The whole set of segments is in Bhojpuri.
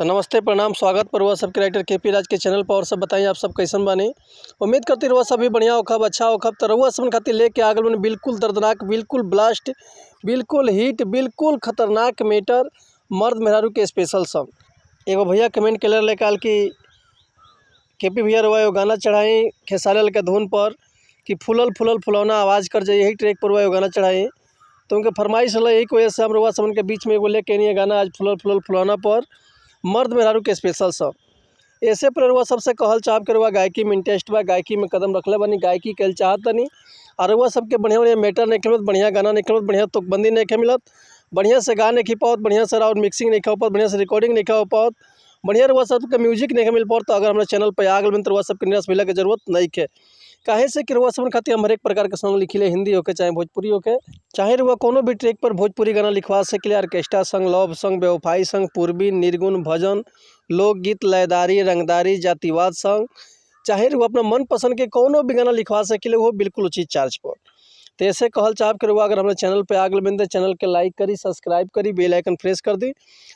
तो नमस्ते प्रणाम स्वागत पर हुआ सबके राइटर केपी राज के चैनल पर। और सब बताइए आप सब कैसन बानी। उम्मीद करती रहुआ सभी बढ़िया होखब अच्छा होखब। तो रहुआ सब खातिर लेके आ गए बनी बिल्कुल दर्दनाक, बिल्कुल ब्लास्ट, बिल्कुल हिट, बिल्कुल खतरनाक मैटर मर्द मेहरारू के स्पेशल सॉन्ग। एगो भैया कमेंट के ले काल कि केपी भैया रहुआ एगो गाना चढ़ाई खेसारी लाल के धुन पर कि फूलल फूलल फुलौना आवाज़ कर जाए, यही ट्रैक पर हुआ एगो गाना चढ़ाई। तो उनके फरमाइश रहा, यही वजह से हम रहुआ सब के बीच में एगो लेके नहीं गाना आज फूलल फूलल फुलौना पर मर्द मेहरारू के स्पेशल सॉन्ग। ऐसे पर रहुआ सबसे कहल चाहब के रहुआ गायकी में इंटरेस्ट बा, गायकी में कदम रखले बनी, गायकी कल चाहत तनी और रहुआ सबके बढ़िया बढ़िया मैटर नहीं मिलत, बढ़िया गाना नहीं मिलत, बढ़िया तुकबंदी नहीं मिलत, बढ़िया से गा नहीं पाओत, बढ़िया से और मिक्सिंग नहीं हो पात, बढ़िया से रिकॉर्डिंग नहीं हो पात, बढ़िया रहुआ सबके म्यूजिक नहीं मिल पात। तो अगर हमारे चैनल पर आ गए तो रहुआ सबके निराश मिले की जरूरत नहीं है। काहे से कि रहुआ सब खातिर हम हर एक प्रकार के सॉन्ग लिखिले, हिंदी होके चाहे भोजपुरी होके, चाहे रहुआ कोनो भी ट्रैक पर भोजपुरी गाना लिखवा सके, ऑर्केस्ट्रा संग, लव संग, बेवफाई संग, पूर्वी, निर्गुण, भजन, लोकगीत, लयदारी, रंगदारी, जातिवाद संग, चाहे रहुआ अपना मन पसंद के कोनो भी गाना लिखवा सके, वो बिल्कुल उचित चार्ज पर। तो ऐसे कहल चाहब के रहुआ अगर हमारे चैनल पे आ गए बन तो चैनल के लाइक करी, सब्सक्राइब करी, बेल आइकन प्रेस कर दी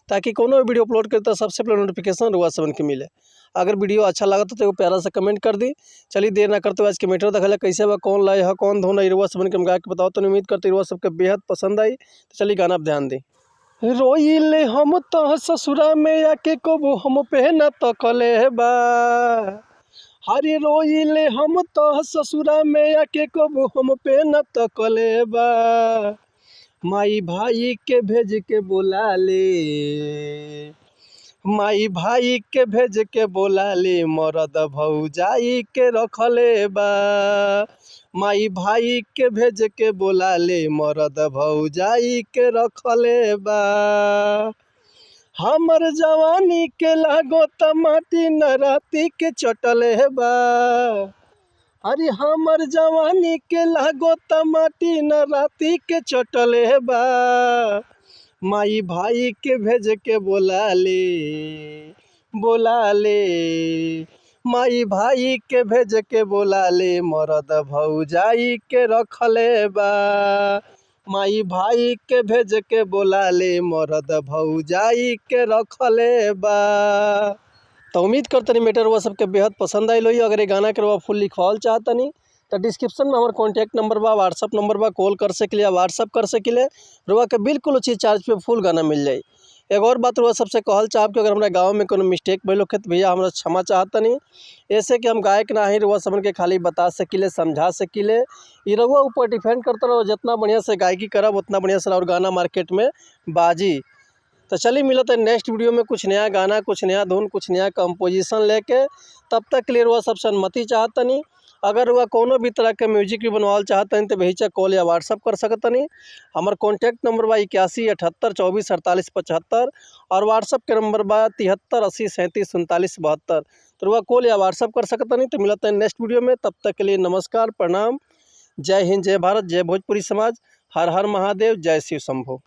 ताकि कोनो भी वीडियो अपलोड करे तो सबसे पहले नोटिफिकेशन रहुआ सबन के मिले। अगर वीडियो अच्छा लगा तो प्यारा सा कमेंट कर दी। चलिए देर ना करते हुए आज के मैटर देखा कैसे बा, कौन लाए है, कौन धोना रहुआ सबन के हम गा के बताओ। तो उम्मीद करते रहुआ सबके बेहद पसंद आई। तो चलिए गाना पर ध्यान दी। रोइले हम तो ससुरा में आके कबू हम पे न तकले बा, हरे रोइले हम तो ससुरा में आके कबू हम पे न तकले बा, माई भाई के भेज के बोला ले, माई भाई के भेज के बोला ले, मरद भौजाई के रखले बा, माई भाई के भेज के बोला ले, मरद भौजाई के रखले बा, हमर जवानी के लागो माटी न राती के चटले बा, अरे हमर जवानी के लागो माटी न राती के चटले बा, माई भाई के भेज के बोला ले, बोला ले, माई भाई के भेज के बोला ले, मरद भौजाई के रखले बा, माई भाई के भेज के बोला ले, मरद भौजाई के रखले बा। तो उम्मीद करतनी मैटर हुआ सबके बेहद पसंद आइल होई। अगर ये गाना के रहुआ फुल लिखवाल चाहतनी तो डिस्क्रिप्शन में हमारे कॉन्टैक्ट नंबर बा, व्हाट्सअप नंबर बा, कॉल कर सके, व्हाट्सअप कर सके, रहुआ के बिल्कुल उचित चार्ज पे फुल गाना मिल जाए। एक और बात रहुआ सबसे कहल चाहब कि अगर हमारे गाँव में कोनो मिस्टेक भइल होखे तो भैया हमरा क्षमा चाहतनी। ऐसे कि हम गायक ना ही रहुआ सबन के खाली बता सकिले, समझा सकिले, ये रहुआ ऊपर डिपेंड करता रहो। जितना बढ़िया से गायकी करब उतना बढ़िया से और गाना मार्केट में बाजी। तो चलिए मिलते हैं नेक्स्ट वीडियो में कुछ नया गाना, कुछ नया धुन, कुछ नया कंपोजिशन लेके। तब तक के लिए रहुआ सबसे अनुमति चाहतनी। अगर वह कोनो भी तरह के म्यूजिक भी बनवाल चाहतनी तो बेहिचक कॉल या व्हाट्सअप कर सकतनी। हमार कॉन्टैक्ट नंबर बा 81 78 24 48 75 और व्हाट्सअप के नंबर बा 73 80 37 39 72। तो वह कॉल या व्हाट्सअप कर सकतनी। तो मिलते हैं नेक्स्ट वीडियो में, तब तक के लिए नमस्कार, प्रणाम, जय हिंद, जय भारत, जय भोजपुरी समाज, हर हर महादेव, जय शिव शंभो।